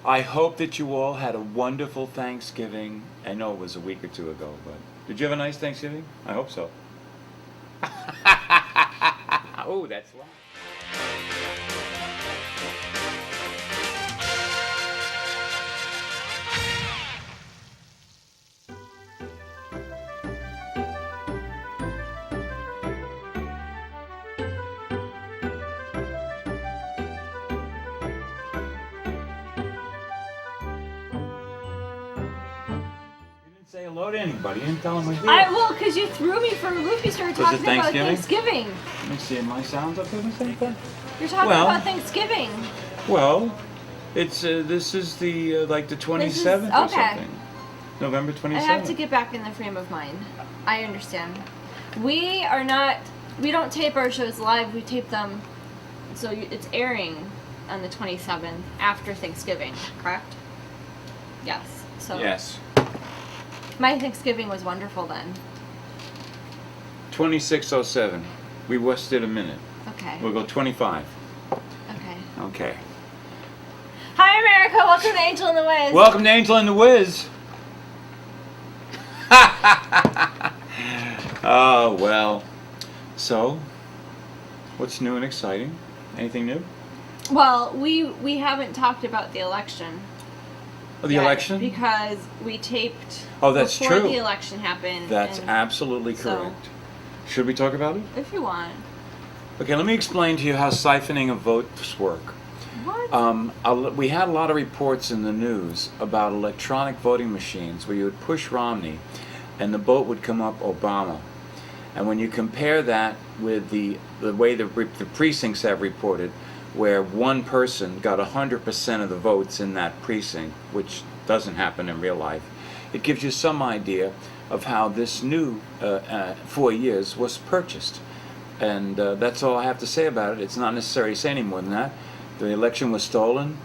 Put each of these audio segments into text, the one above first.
I hope that you all had a wonderful Thanksgiving. I know it was a week or two ago, but did you have a nice Thanksgiving? I hope so. Oh, that's loud. You didn't say hello to anybody. You didn't tell them we're here. Well, because you threw me for a loop. You started Was it talking about Thanksgiving? Thanksgiving. Let me see. My sounds up there the same thing? You're talking Well- about Thanksgiving. Well, it's this is the like the 27th or okay. something. November 27th. I have to get back in the frame of mind. I understand. We are not. We don't tape our shows live. We tape them, so it's airing on the 27th after Thanksgiving. Correct? Yes. So. Yes. My Thanksgiving was wonderful then. 2607. We wasted a minute. Okay. We'll go 25. Okay. Okay. Hi, America. Welcome to Angel and the Wiz. Welcome to Angel and the Wiz. Oh, well. So, what's new and exciting? Anything new? Well, we haven't talked about the election. Oh, the yet election? Because we taped Oh, that's before true. the election happened. That's and absolutely so- correct. Should we talk about it? If you want. Okay, let me explain to you how siphoning of votes work. What? We had a lot of reports in the news about electronic voting machines where you would push Romney and the vote would come up Obama. And when you compare that with the way the precincts have reported, where one person got 100% of the votes in that precinct, which doesn't happen in real life, it gives you some idea of how this new 4 years was purchased. And that's all I have to say about it. It's not necessary to say any more than that. The election was stolen.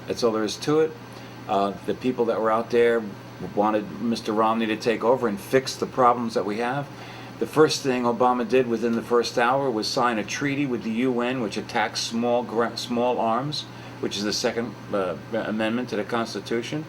That's all there is to it. The people that were out there wanted Mr. Romney to take over and fix the problems that we have. The first thing Obama did within the first hour was sign a treaty with the UN which attacks small arms, which is the second amendment to the Constitution.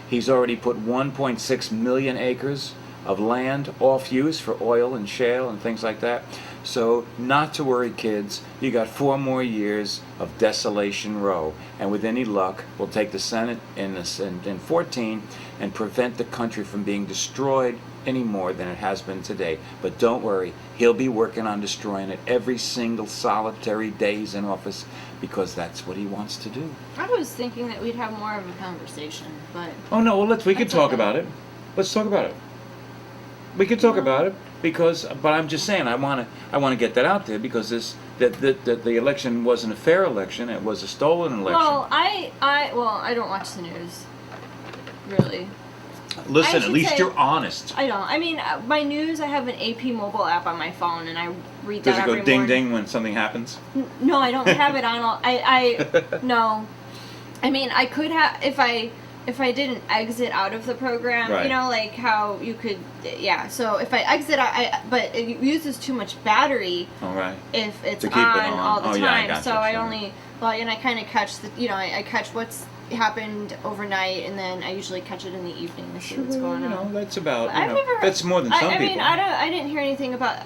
He's already put 1.6 million acres of land off use for oil and shale and things like that. So not to worry, kids, you got 4 more years of desolation row, and with any luck we'll take the Senate in 14 and prevent the country from being destroyed any more than it has been today. But don't worry, he'll be working on destroying it every single solitary day he's in office, because that's what he wants to do. I was thinking that we'd have more of a conversation, but Oh no, well we could That's talk okay. about it. Let's talk about it. We could talk about it but I'm just saying I want to get that out there, because that the election wasn't a fair election. It was a stolen election. well, I don't watch the news, really. I Listen, at should least say- you're honest. I don't. I mean, my news. I have an AP mobile app on my phone, and I read Does that it go every ding morning. ding when something happens? No, I don't have it on all. No. I mean, I could have if I didn't exit out of the program. Right. You know, like how you could. Yeah. So if I exit, but it uses too much battery All right. if it's To keep it on. all the Oh, time. yeah, I gotcha, So I sure. only and I kind of catch I catch what's happened overnight, and then I usually catch it in the evening to see what's going on. That's about. But I've never heard- that's more than some I people. mean, I didn't hear anything about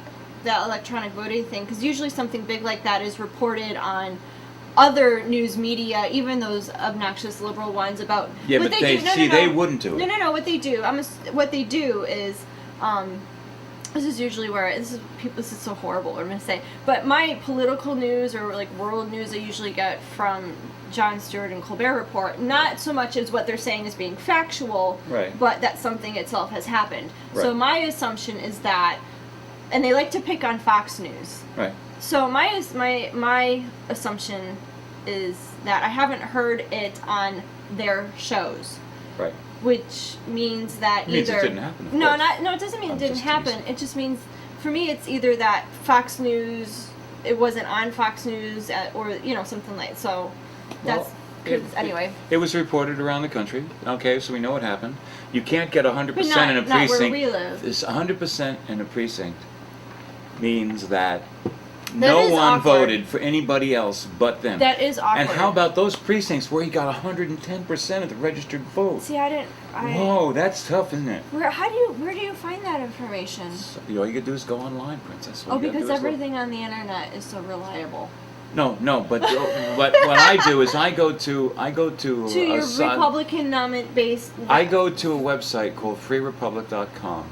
that electronic voting thing, because usually something big like that is reported on other news media, even those obnoxious liberal ones, about Yeah, what but they they do. No, see no, no. they wouldn't do it. No. What they do, what they do is, this is usually where this is so horrible what I'm gonna say, but my political news or like world news I usually get from Jon Stewart and Colbert Report, not so much as what they're saying is being factual, Right. but that something itself has happened. So Right. my assumption is that, and they like to pick on Fox News. Right. So my assumption is that I haven't heard it on their shows, Right. which means that It means it either didn't happen, of no, course. it doesn't mean I'm it didn't just happen. teasing. It just means for me it's either that Fox News, it wasn't on Fox News or something like so. That's Well, anyway. It was reported around the country. Okay, so we know what happened. You can't get 100% But in a not where precinct. we live. This 100% in a precinct means that no is one awkward. voted for anybody else but them. That is awkward. And how about those precincts where he got 110% of the registered vote? See, Whoa, that's tough, isn't it? Where do you find that information? So, all you gotta do is go online, Princess. All Oh, you gotta because do is look. everything on the internet is so reliable. No, but what I do is I go to To your Republican based, I go to a website called freerepublic.com,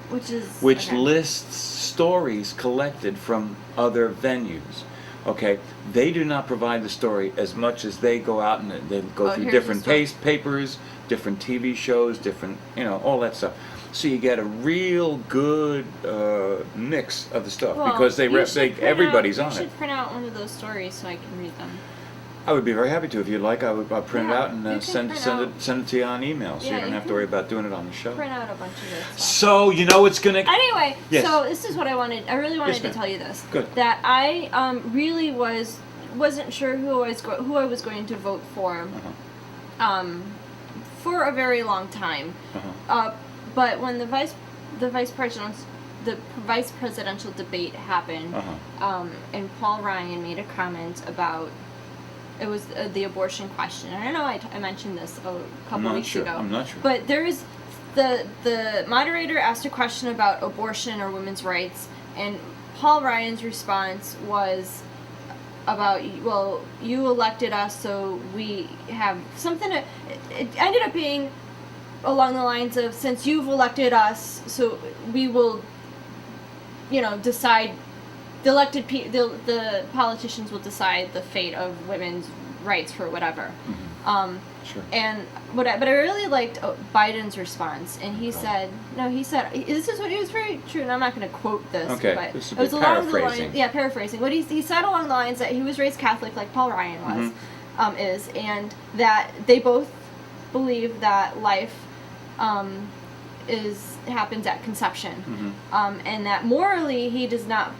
which lists stories collected from other venues. Okay, they do not provide the story as much as they go out and they go through here's different the story. papers, different TV shows, different, all that stuff. So you get a real good mix of the stuff because everybody's on it. You it. should print out one of those stories so I can read them. I would be very happy to. If you'd like, I'll print it out and you can send print it to you on email, so you don't have to worry about doing it on the show. Print out a bunch of this stuff. So it's gonna. Anyway, Yes. so this is what I wanted. I really wanted Yes, to ma'am. tell you this. Good. That I really wasn't sure who I was going to vote for. For a very long time. But when the vice presidential debate happened, and Paul Ryan made a comment about it was the abortion question. And I know I mentioned this a couple weeks ago. I'm not sure. But there is the moderator asked a question about abortion or women's rights, and Paul Ryan's response was about, well, you elected us, so we have something to, it ended up being along the lines of, since you've elected us, so we will, decide, the politicians will decide the fate of women's rights for whatever. Sure. And but I really liked Biden's response, and he said this is what he was very true, and I'm not going to quote this, Okay, but this it would was be along the paraphrasing. line, paraphrasing. What he said along the lines that he was raised Catholic, like Paul Ryan was, and that they both believe that life happens at conception, and that morally he does not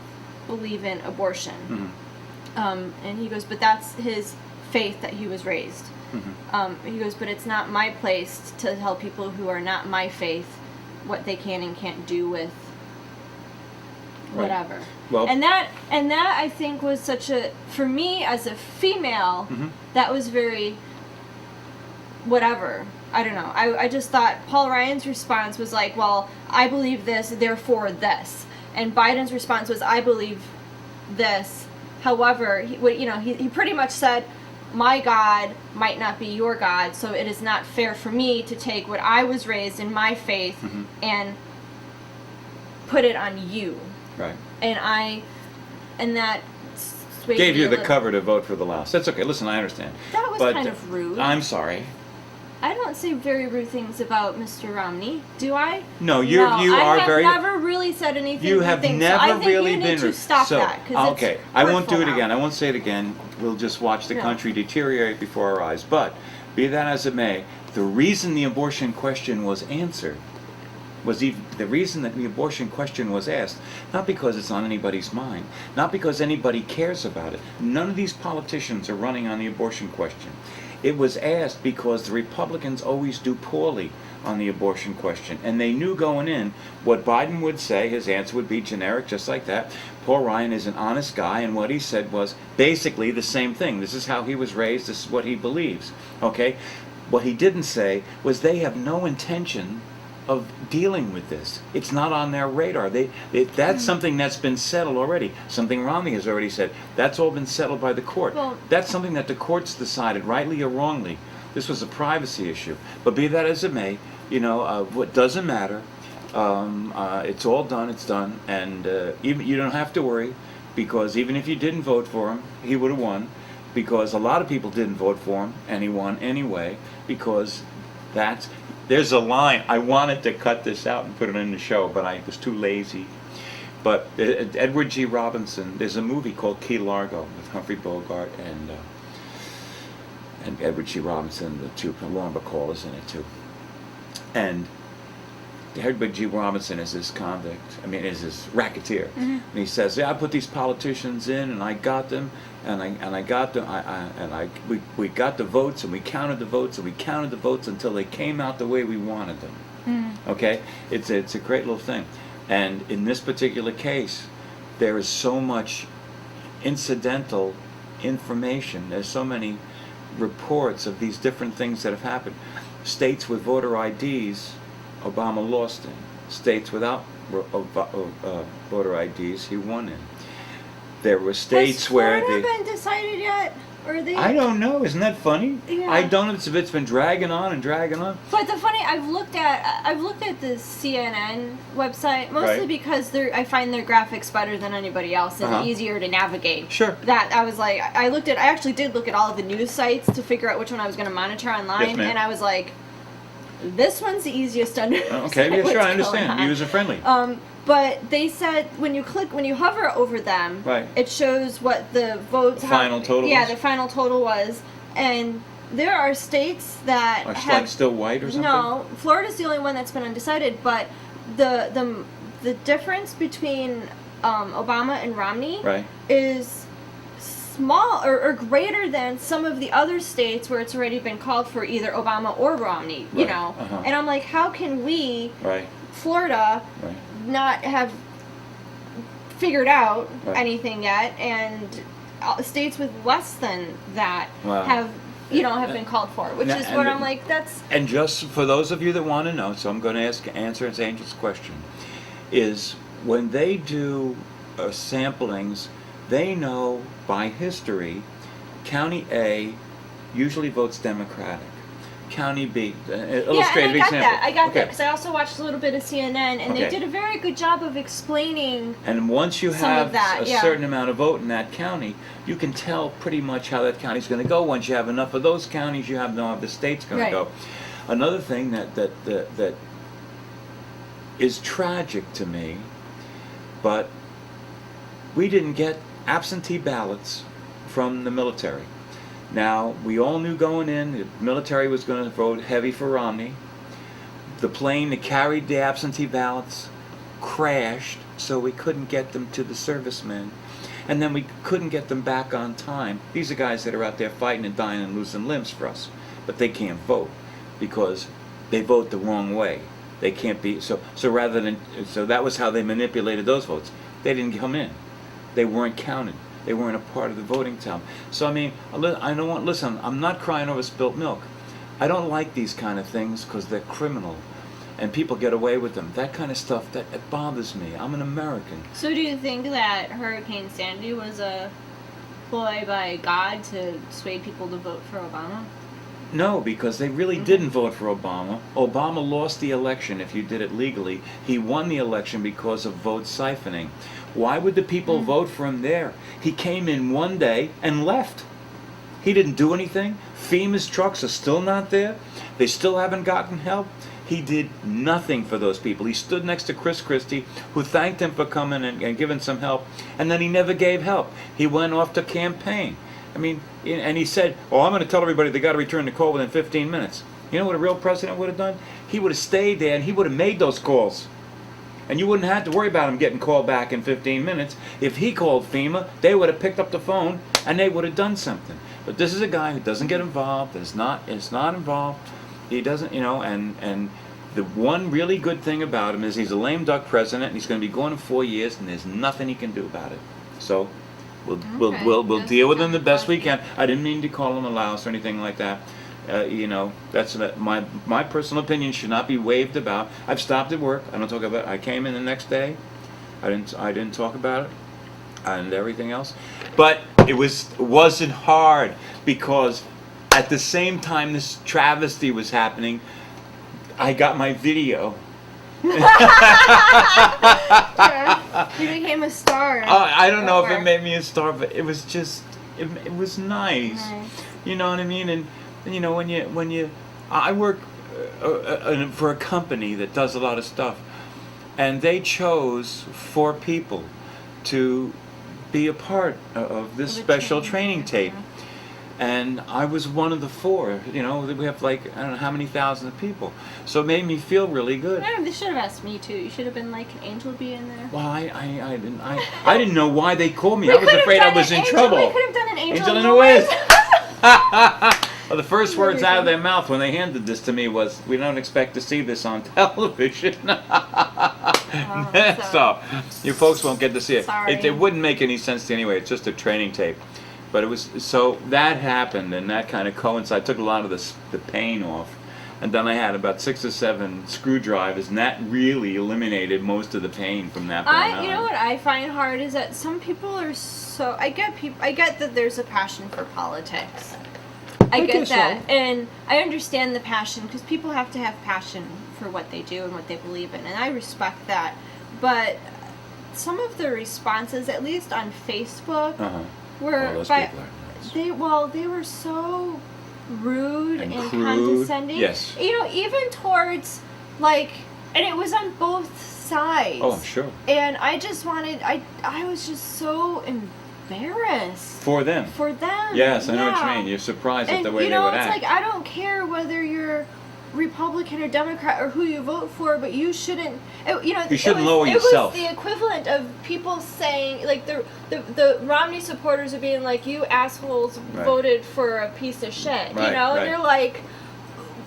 believe in abortion, and he goes, but that's his faith that he was raised. He goes, but it's not my place to tell people who are not my faith what they can and can't do with whatever. Well, and that I think was such for me as a female, that was very whatever. I don't know. I just thought Paul Ryan's response was like, well, I believe this, therefore this. And Biden's response was, I believe this. However, he pretty much said, my God might not be your God, so it is not fair for me to take what I was raised in my faith and put it on you. Right. And that swayed Gave me you a the little. cover to vote for the louse. That's okay. Listen, I understand. That was But kind of rude. I'm sorry. I don't say very rude things about Mr. Romney, do I? No, you are very. I have never really said anything. You have things, never so I think really you need been. to stop that. 'Cause Okay, it's I won't do hurtful it again. now. I won't say it again. We'll just watch the No. country deteriorate before our eyes. But be that as it may, the reason the abortion question was answered the reason that the abortion question was asked, not because it's on anybody's mind, not because anybody cares about it. None of these politicians are running on the abortion question. It was asked because the Republicans always do poorly on the abortion question. And they knew going in what Biden would say, his answer would be generic, just like that. Paul Ryan is an honest guy, and what he said was basically the same thing. This is how he was raised, this is what he believes. Okay? What he didn't say was they have no intention of dealing with this. It's not on their radar. That's something that's been settled already. Something Romney has already said. That's all been settled by the court. Well, that's something that the courts decided, rightly or wrongly. This was a privacy issue. But be that as it may, what doesn't matter. It's all done. It's done, and even you don't have to worry, because even if you didn't vote for him, he would have won. Because a lot of people didn't vote for him, and he won anyway. Because there's a line. I wanted to cut this out and put it in the show, but I was too lazy. But Edward G. Robinson, there's a movie called Key Largo with Humphrey Bogart and Edward G. Robinson, the two, Lauren Bacall is in it too. And Edward G. Robinson is his is his racketeer. And he says, I put these politicians in, and I got them, we got the votes, and we counted the votes, and we counted the votes until they came out the way we wanted them. Okay? It's a great little thing. And in this particular case, there is so much incidental information. There's so many reports of these different things that have happened. States with voter IDs, Obama lost in. States without voter IDs, he won in. There were states where Has Florida been decided yet? Or they? I don't know. Isn't that funny? Yeah. I don't know if it's been dragging on and dragging on. But the funny, I've looked at the CNN website mostly Right. because I find their graphics better than anybody else and easier to navigate. Sure. That I was like, I actually did look at all of the news sites to figure out which one I was going to monitor online, Yes, ma'am. and I was like, this one's the easiest to understand. Okay, yeah, what's sure, I going understand. on. User friendly. But they said when you hover over them, Right. it shows what the votes. The final total Yeah, was? the final total was, and there are states that Are have like still white or something? no. Florida's the only one that's been undecided, but the difference between Obama and Romney Right. is small or greater than some of the other states where it's already been called for either Obama or Romney. You Right. know, Uh-huh. and I'm like, how can we, Right. Florida, Right. not have figured out Right. anything yet, and states with less than that Wow. have been called for, which Now- is what and- I'm like. That's And just for those of you that want to know, so I'm going to answer Angel's question, is when they do samplings, they know by history, County A usually votes Democratic. County B, illustrative yeah, and I got example. that. I got that Okay. because I also watched a little bit of CNN, and they Okay. did a very good job of explaining. And once you Some of have that, a yeah. certain amount of vote in that county, you can tell pretty much how that county's going to go. Once you have enough of those counties, you have know how the state's going Right. to go. Another thing that is tragic to me, but we didn't get absentee ballots from the military. Now, we all knew going in the military was going to vote heavy for Romney. The plane that carried the absentee ballots crashed, so we couldn't get them to the servicemen. And then we couldn't get them back on time. These are guys that are out there fighting and dying and losing limbs for us. But they can't vote because they vote the wrong way. They can't be, so that was how they manipulated those votes. They didn't come in. They weren't counted. They weren't a part of the voting town. So I mean, listen, I'm not crying over spilt milk. I don't like these kind of things because they're criminal. And people get away with them. That kind of stuff, it bothers me. I'm an American. So, do you think that Hurricane Sandy was a ploy by God to sway people to vote for Obama? No, because they really didn't vote for Obama. Obama lost the election if you did it legally. He won the election because of vote siphoning. Why would the people vote for him there? He came in one day and left. He didn't do anything. FEMA's trucks are still not there. They still haven't gotten help. He did nothing for those people. He stood next to Chris Christie, who thanked him for coming and giving some help, and then he never gave help. He went off to campaign. I mean, and he said, "Oh, I'm going to tell everybody they got to return the call within 15 minutes." You know what a real president would have done? He would have stayed there and he would have made those calls. And you wouldn't have to worry about him getting called back in 15 minutes. If he called FEMA, they would have picked up the phone and they would have done something. But this is a guy who doesn't get involved, is not involved. He doesn't, and the one really good thing about him is he's a lame duck president and he's going to be going in 4 years and there's nothing he can do about it. So we'll deal with him the best we can. I didn't mean to call him a louse or anything like that. That's my personal opinion should not be waved about. I've stopped at work. I don't talk about it. I came in the next day. I didn't talk about it and everything else. But it wasn't hard because at the same time this travesty was happening, I got my video. You became a star. I don't know if it Or- made me a star, but it was just it was nice. You know what I mean? And when you I work for a company that does a lot of stuff, and they chose 4 people to be a part of this special training tape. And I was one of the 4. We have like I don't know how many thousands of people. So it made me feel really good. They should have asked me too. You should have been like, "Can Angel be in there?" Well, I didn't know why they called me. I was afraid I was in trouble. We could have done an Angel in a Wiz. Well, the first words out of their mouth when they handed this to me was, "We don't expect to see this on television." So you folks won't get to see it. Sorry. It wouldn't make any sense to anyway. It's just a training tape. But it was, so that happened, and that kind of coincided. Took a lot of the pain off. And then I had about 6 or 7 screwdrivers, and that really eliminated most of the pain from that point on. You know what I find hard is that some people are so. I get that there's a passion for politics. I get that, and I understand the passion because people have to have passion for what they do and what they believe in, and I respect that. But some of the responses, at least on Facebook, were those by people are nuts. they were so rude and crude. condescending. Yes. You know, even towards and it was on both sides. Oh, I'm sure. And I just wanted I was just so embarrassed. For them. For them. Yes, I know what you yeah. mean. You're surprised at And, the way they would act. it's like I don't care whether you're Republican or Democrat or who you vote for, but you shouldn't. You shouldn't lower yourself. It was the equivalent of people saying, like the Romney supporters are being like, "You assholes voted for a piece of shit," Right, and you're like,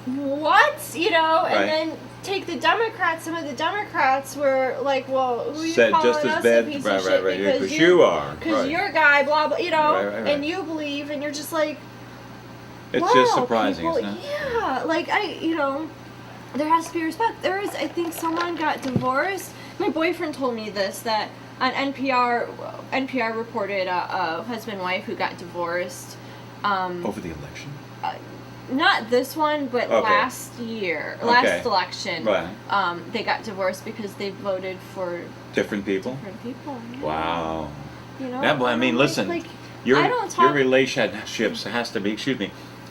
"What?" And then take the Democrats. Some of the Democrats were like, "Well, who are you Said calling just as us bad, a piece right, of shit right, because you are, because right. you're a guy, blah blah," Right. and you believe, and you're just like. It's Wow, just surprising, people, isn't it? Yeah, there has to be respect. I think someone got divorced. My boyfriend told me this, that on NPR reported a husband and wife who got divorced. Over the election? Not this one, but last election. Right. They got divorced because they voted for Different people? Yeah. Wow. Yeah, I mean, listen, your relationships has to be,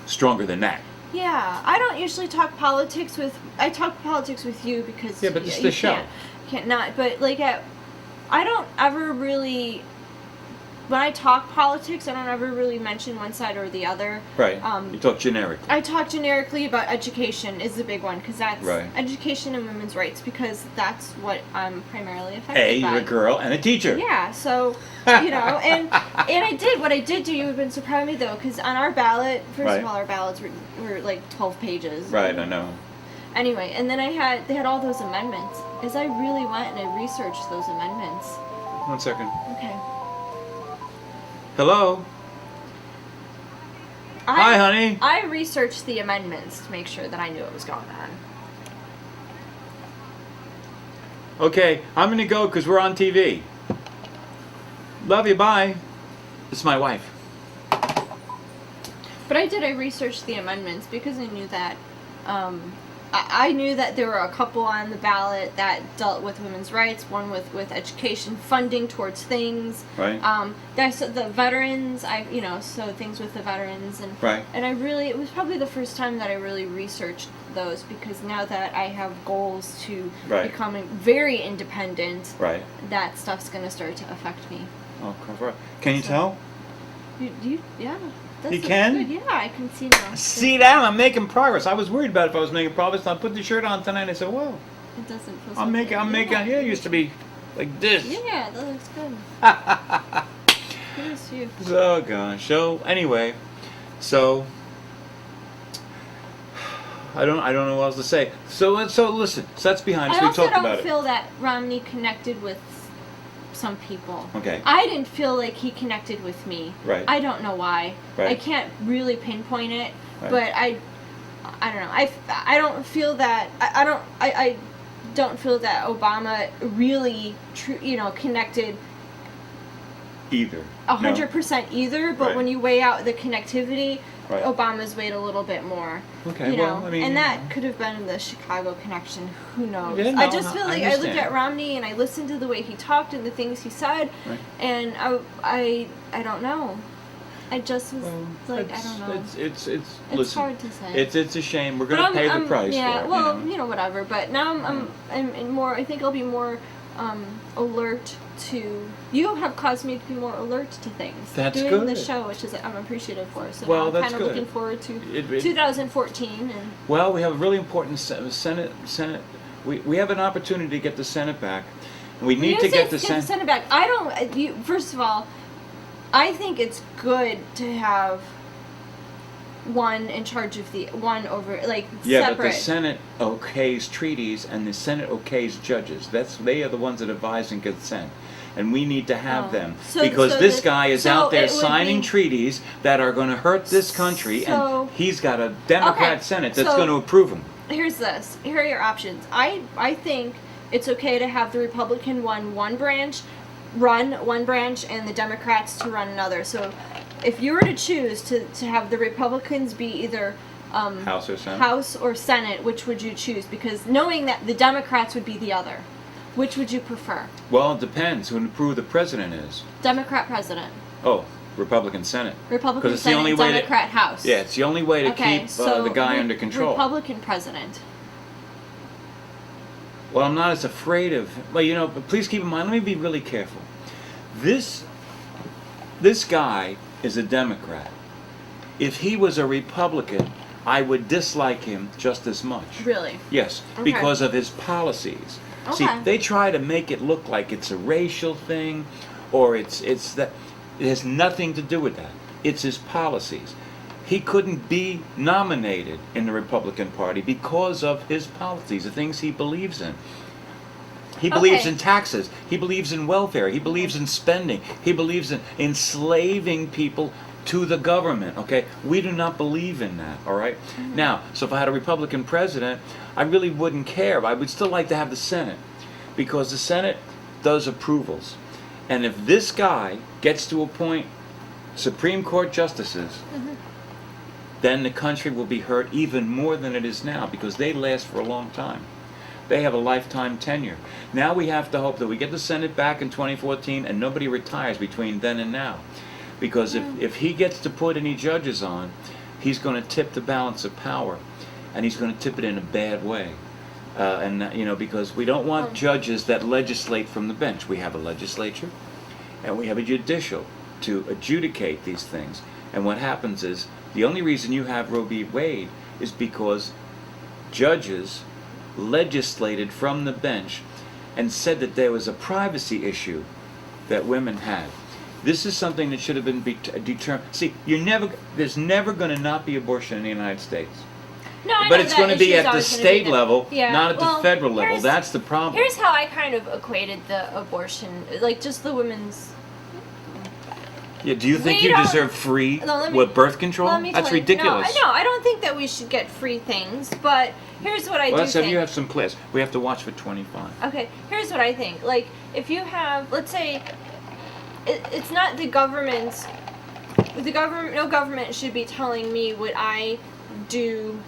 stronger than that. Yeah, I don't usually talk politics with. I talk politics with you because. Yeah, but it's the show. Can't not. But I don't ever really. When I talk politics, I don't ever really mention one side or the other. Right. You talk generically. I talk generically about education is the big one because that's education and women's rights because that's what I'm primarily affected by. You're a girl and a teacher. Yeah, so and I did what I did do. You would have been surprised me though because on our ballot, first of all, our ballots were like 12 pages. Right, I know. Anyway, and then they had all those amendments. As I really went and I researched those amendments. 1 second. Okay. Hello. Hi, honey. I researched the amendments to make sure that I knew what was going on. Okay, I'm going to go because we're on TV. Love you, bye. This is my wife. But I researched the amendments because I knew that I knew that there were a couple on the ballot that dealt with women's rights, one with education funding towards things. Right. That's the veterans, so things with the veterans and and it was probably the first time that I really researched those because now that I have goals to becoming very independent, that stuff's going to start to affect me. Oh, can you tell? Yeah. You can? Good. Yeah, I can see now. See that? I'm making progress. I was worried about if I was making progress. I put the shirt on tonight and I said, whoa. It doesn't feel I'm making, it used to be like this. Yeah, that looks good. Good as you. Oh, gosh. So, anyway, I don't know what else to say. So listen, so that's behind us. We talked about it. I also don't feel that Romney connected with some people. Okay. I didn't feel like he connected with me. Right. I don't know why. Right. I can't really pinpoint it, but I don't know. I don't feel that I don't feel that Obama really connected either. 100% either, but when you weigh out the connectivity, Right. Obama's weighed a little bit more. Okay, you know? well, I mean, and that could have been the Chicago connection. Who knows? Yeah, no, I just feel like I looked understand. at Romney and I listened to the way he talked and the things he said, Right. and I don't know. I just was like, I don't know. It's It's hard to say. It's a shame. We're going to pay the price yeah, for it. well, whatever. But now I'm more. I think I'll be more alert to. You have caused me to be more alert to things. That's doing good. the show, which is I'm appreciative for. So Well, I'm that's kind of good. looking forward to 2014 and. Well, we have a really important Senate. We have an opportunity to get the Senate back. We need to get the Senate back. I don't. First of all, I think it's good to have one in charge of the one over like Yeah, separate. but the Senate okays treaties, and the Senate okays judges. They are the ones that advise and consent, and we need to have them because this guy is out there signing treaties that are going to hurt this country, and he's got a Democrat Senate that's going to approve them. Here are your options. I think it's okay to have the Republican run one branch, and the Democrats to run another. So if you were to choose to have the Republicans be either House or Senate, which would you choose? Because knowing that the Democrats would be the other, which would you prefer? Well, it depends who the president is. Democrat president. Oh, Republican Senate. Republican it's Senate, the only way Democrat House. Yeah, it's the only way to keep the guy under control. Republican president. Well, I'm not as afraid of... Well, but please keep in mind, let me be really careful. This guy is a Democrat. If he was a Republican, I would dislike him just as much. Really? Yes, because of his policies. Okay. See, they try to make it look like it's a racial thing, or it's that... It has nothing to do with that. It's his policies. He couldn't be nominated in the Republican Party because of his policies, the things he believes in. He believes in taxes. He believes in welfare. He believes in spending. He believes in enslaving people to the government, okay? We do not believe in that, all right? Mm-hmm. Now, so if I had a Republican president, I really wouldn't care. I would still like to have the Senate because the Senate does approvals. And if this guy gets to appoint Supreme Court justices, then the country will be hurt even more than it is now because they last for a long time. They have a lifetime tenure. Now we have to hope that we get the Senate back in 2014 and nobody retires between then and now. Because if he gets to put any judges on, he's going to tip the balance of power. And he's going to tip it in a bad way. Because we don't want judges that legislate from the bench. We have a legislature and we have a judicial to adjudicate these things. And what happens is, the only reason you have Roe v. Wade is because judges legislated from the bench and said that there was a privacy issue that women had. This is something that should have been determined. See, there's never going to not be abortion in the United States. No, but it's going to be at the state level, not at the federal level. That's the problem. Here's how I kind of equated the abortion, like just the women's. Yeah, do you think you deserve free with birth control? That's ridiculous. No, I don't think that we should get free things. But here's what I do think. You have some class. We have to watch for 25. Okay, here's what I think. Like, if you have, let's say, it's not the government's. No government should be telling me what I do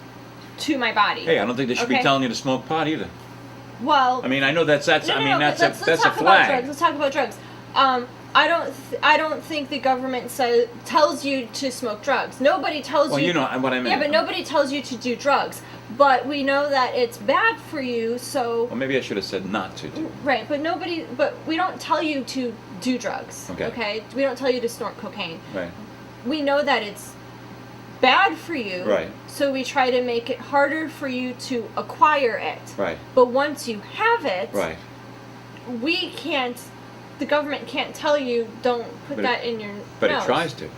to my body. Hey, I don't think they should be telling you to smoke pot either. Well, I mean, I know that's a flag. Let's talk about drugs. I don't think the government tells you to smoke drugs. Nobody tells you. Well, you know what I mean. Yeah, but nobody tells you to do drugs. But we know that it's bad for you, so. Well, maybe I should have said not to do. Right, but we don't tell you to do drugs. Okay. We don't tell you to snort cocaine. Right. We know that it's bad for you. Right. So we try to make it harder for you to acquire it. Right. But once you have it. Right. We can't. The government can't tell you don't put that in your nose. But it tries to.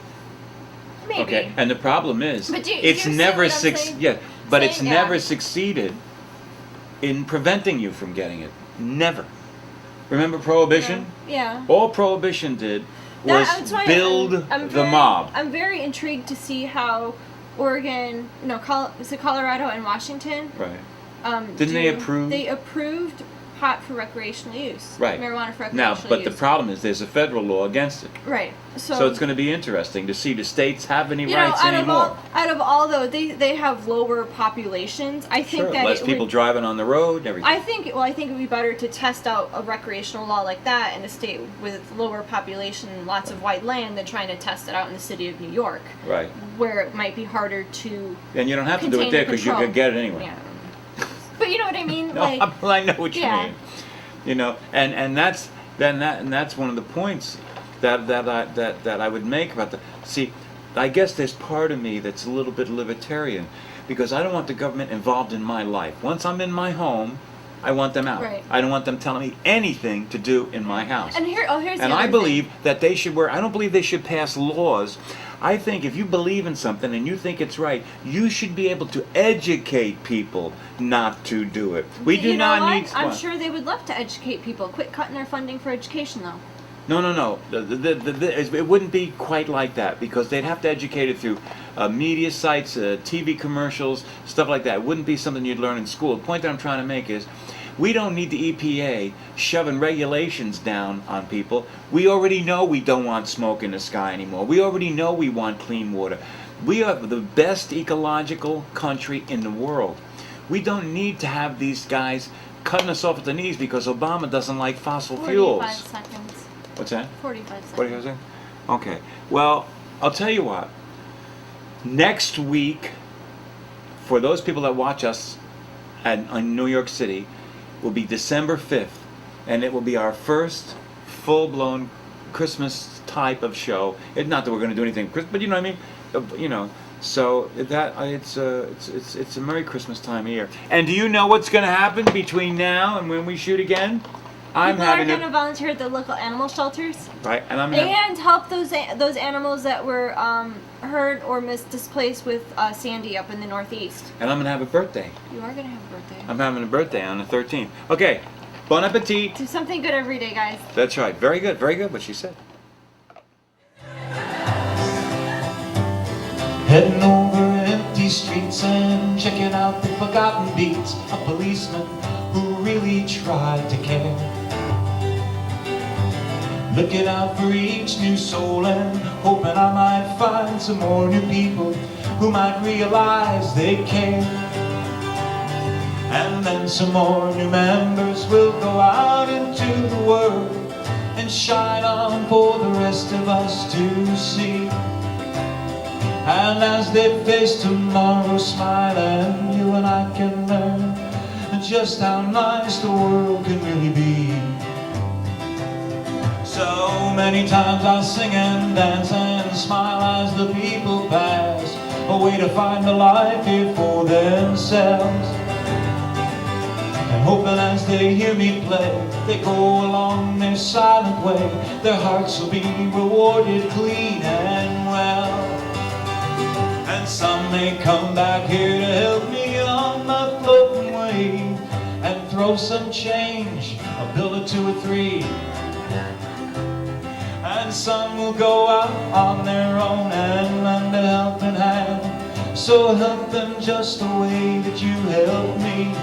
Maybe. Okay. And the problem is, it's never succeeded in preventing you from getting it. Never. Remember Prohibition? Yeah. All Prohibition did was build the mob. I'm very intrigued to see how Oregon, is it Colorado and Washington? Right. Didn't they approve? They approved pot for recreational use. Right. Marijuana for recreational use. Now, but the problem is there's a federal law against it. Right. So it's going to be interesting to see do states have any rights anymore. Out of all though, they have lower populations. I think that less people driving on the road and everything. I think it would be better to test out a recreational law like that in a state with lower population and lots of white land than trying to test it out in the city of New York. Right. Where it might be harder to. And you don't have to do it there because you can get it anyway. Yeah. But you know what I mean? No, I know what you mean. And that's one of the points that I would make about the. See, I guess there's part of me that's a little bit libertarian because I don't want the government involved in my life. Once I'm in my home, I want them out. Right. I don't want them telling me anything to do in my house. And here's the and other I believe thing. that they should I don't believe they should pass laws I think if you believe in something and you think it's right, you should be able to educate people not to do it. We do You know not what? need. I'm sure they would love to educate people. Quit cutting their funding for education, though. No. It wouldn't be quite like that because they'd have to educate it through media sites, TV commercials, stuff like that. It wouldn't be something you'd learn in school. The point that I'm trying to make is we don't need the EPA shoving regulations down on people. We already know we don't want smoke in the sky anymore. We already know we want clean water. We are the best ecological country in the world. We don't need to have these guys cutting us off at the knees because Obama doesn't like fossil 45 fuels. seconds. What's that? 45 seconds. What are you saying? Okay. Well, I'll tell you what. Next week, for those people that watch us in New York City, will be December 5th, and it will be our first full-blown Christmas type of show. It's not that we're going to do anything, but you know what I mean. So that it's a Merry Christmas time of year. And do you know what's going to happen between now and when we shoot again? People are going to volunteer at the local animal shelters. Right, and help those animals that were hurt or displaced with Sandy up in the Northeast. And I'm going to have a birthday. You are going to have a birthday. I'm having a birthday on the 13th. Okay, bon appetit. Do something good every day, guys. That's right. Very good what she said. Heading over empty streets and checking out the forgotten beats of policemen who really tried to care. Looking out for each new soul and hoping I might find some more new people who might realize they care. And then some more new members will go out into the world and shine on for the rest of us to see. And as they face tomorrow, smile, and you and I can learn just how nice the world can really be. So many times I sing and dance and smile as the people pass, a way to find a life here for themselves. And hoping as they hear me play, they go along their silent way, their hearts will be rewarded clean and well. And some may come back here to help me on my floating way and throw some change, a bill or two or three. And some will go out on their own and lend a helping hand. So help them just the way that you helped me.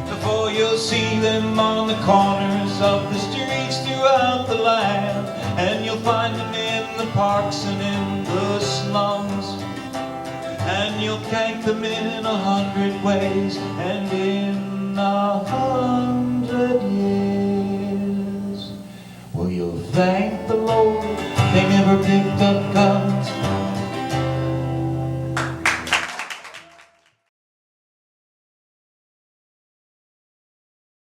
Before you'll see them on the corners of the streets throughout the land, and you'll find them in the parks and in the slums, and you'll thank them in 100 ways, and in 100 years, well, you'll thank the Lord they never picked up guns